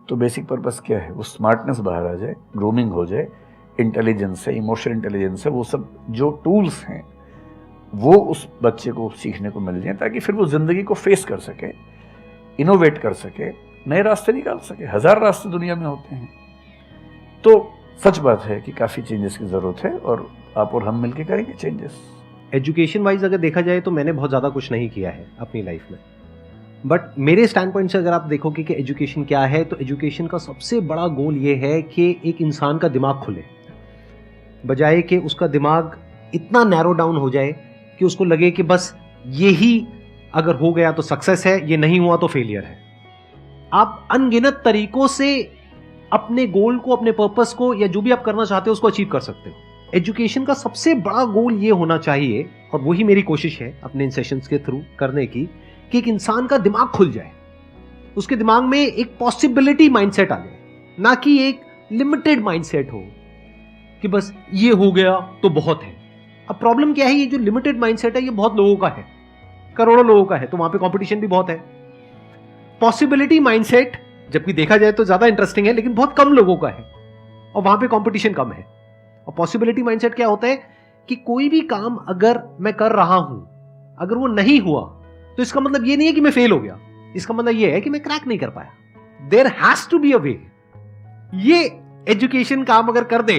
तो basic purpose क्या है, वो स्मार्टनेस बाहर आ जाए, ग्रूमिंग हो जाए, इंटेलिजेंस है, इमोशनल इंटेलिजेंस है, वो सब जो टूल्स हैं वो उस बच्चे को सीखने को मिल जाए, ताकि फिर वो ज़िंदगी को फेस कर सके, इनोवेट कर सके, नए रास्ते निकाल सके। 1000 रास्ते दुनिया में होते हैं। तो सच बात है कि काफ़ी चेंजेस की ज़रूरत है, और आप और हम मिलकर करेंगे चेंजेस। एजुकेशन वाइज अगर देखा जाए तो मैंने बहुत ज़्यादा कुछ नहीं किया है अपनी लाइफ में, बट मेरे स्टैंड पॉइंट से अगर आप देखोगे कि एजुकेशन क्या है, तो एजुकेशन का सबसे बड़ा गोल ये है कि एक इंसान का दिमाग खुले, बजाय कि उसका दिमाग इतना नैरो डाउन हो जाए कि उसको लगे कि बस यही अगर हो गया तो सक्सेस है, ये नहीं हुआ तो फेलियर है। आप अनगिनत तरीकों से अपने गोल को, अपने पर्पस को, या जो भी आप करना चाहते हो उसको अचीव कर सकते हो। एजुकेशन का सबसे बड़ा गोल ये होना चाहिए, और वही मेरी कोशिश है अपने इन सेशंस के थ्रू करने की, कि एक इंसान का दिमाग खुल जाए, उसके दिमाग में एक पॉसिबिलिटी माइंडसेट आ जाए, ना कि एक लिमिटेड माइंडसेट हो कि बस ये हो गया तो बहुत है। अब प्रॉब्लम क्या है, ये जो लिमिटेड माइंडसेट है ये बहुत लोगों का है, करोड़ों लोगों का है, तो वहां पे कंपटीशन भी बहुत है। पॉसिबिलिटी माइंडसेट जबकि देखा जाए तो ज्यादा इंटरेस्टिंग है, लेकिन बहुत कम लोगों का है, और वहां पे कंपटीशन कम है। और पॉसिबिलिटी माइंडसेट क्या होता है कि कोई भी काम अगर मैं कर रहा हूं, अगर वो नहीं हुआ तो इसका मतलब ये नहीं है कि मैं फेल हो गया, इसका मतलब ये है कि मैं क्रैक नहीं कर पाया। There has to be a way. ये एजुकेशन काम अगर कर दे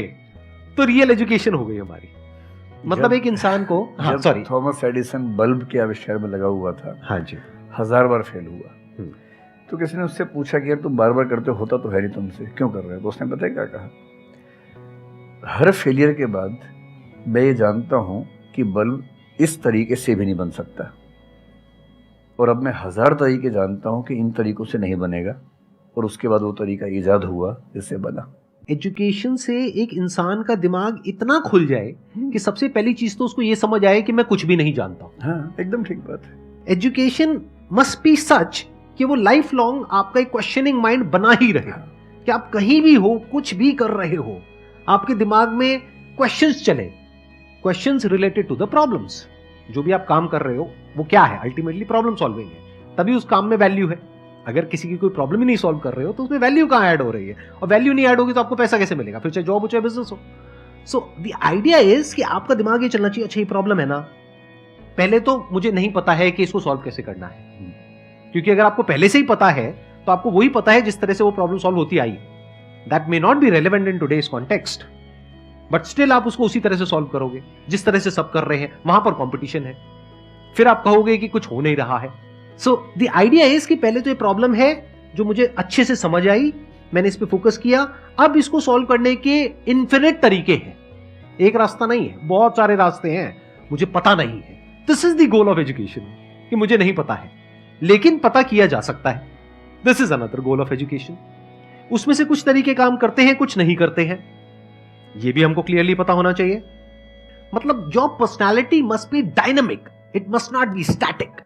तो रियल एजुकेशन हो गई हमारी। मतलब एक इंसान को, हाँ सॉरी, थॉमस एडिसन बल्ब के आविष्कार में लगा हुआ था, हाँ जी, 1000 बार फेल हुआ। तो किसी ने उससे पूछा कि यार तुम बार बार करते होता तो है नहीं तुमसे, क्यों कर रहे हो? तो उसने पता है क्या कहा, हर फेलियर के बाद मैं ये जानता हूं कि बल्ब इस तरीके से भी नहीं बन सकता, और अब मैं 1000 तरीके जानता हूं कि इन तरीकों से नहीं बनेगा, और उसके बाद वो तरीका ईजाद हुआ जिससे बना। एजुकेशन से एक इंसान का दिमाग इतना खुल जाए कि सबसे पहली चीज तो उसको ये समझ आए कि मैं कुछ भी नहीं जानता। हाँ, एकदम ठीक बात है। एजुकेशन मस्ट बी सच कि वो लाइफ लॉन्ग आपका एक क्वेश्चनिंग माइंड बना ही रहे, कि आप कहीं भी हो, कुछ भी कर रहे हो, आपके दिमाग में क्वेश्चंस चले, questions related to the problems. जो भी आप काम कर रहे हो वो क्या है, अल्टीमेटली प्रॉब्लम सॉल्विंग है, तभी उस काम में वैल्यू है। अगर किसी की कोई प्रॉब्लम ही नहीं सॉल्व कर रहे हो तो उसमें वैल्यू कहां ऐड हो रही है, और वैल्यू नहीं ऐड होगी तो आपको पैसा कैसे मिलेगा, फिर चाहे जॉब हो चाहे बिजनेस हो। सो द आइडिया इज कि आपका दिमाग ये चलना चाहिए, अच्छा ये प्रॉब्लम है ना, पहले तो मुझे नहीं पता है कि इसको सॉल्व कैसे करना है, क्योंकि अगर आपको पहले से ही पता है तो आपको वही पता है जिस तरह से वो प्रॉब्लम सॉल्व होती आई। That may not be relevant in today's context, but still आप उसको उसी तरह से सॉल्व करोगे जिस तरह से सब कर रहे हैं। वहां पर कंपटीशन है, फिर आप कहोगे कि कुछ हो नहीं रहा है। सो द आइडिया इज कि पहले तो ये प्रॉब्लम है जो मुझे अच्छे से समझ आई, मैंने इस पे फोकस किया, अब इसको सॉल्व करने के इन्फिनिट तरीके हैं, एक रास्ता नहीं है, बहुत सारे रास्ते हैं, मुझे पता नहीं है। This is the goal of education, कि मुझे नहीं पता है लेकिन पता किया जा सकता है। This is another goal of education. उसमें से कुछ तरीके काम करते हैं, कुछ नहीं करते हैं, यह भी हमको क्लियरली पता होना चाहिए। मतलब job personality must be dynamic, it must not be static.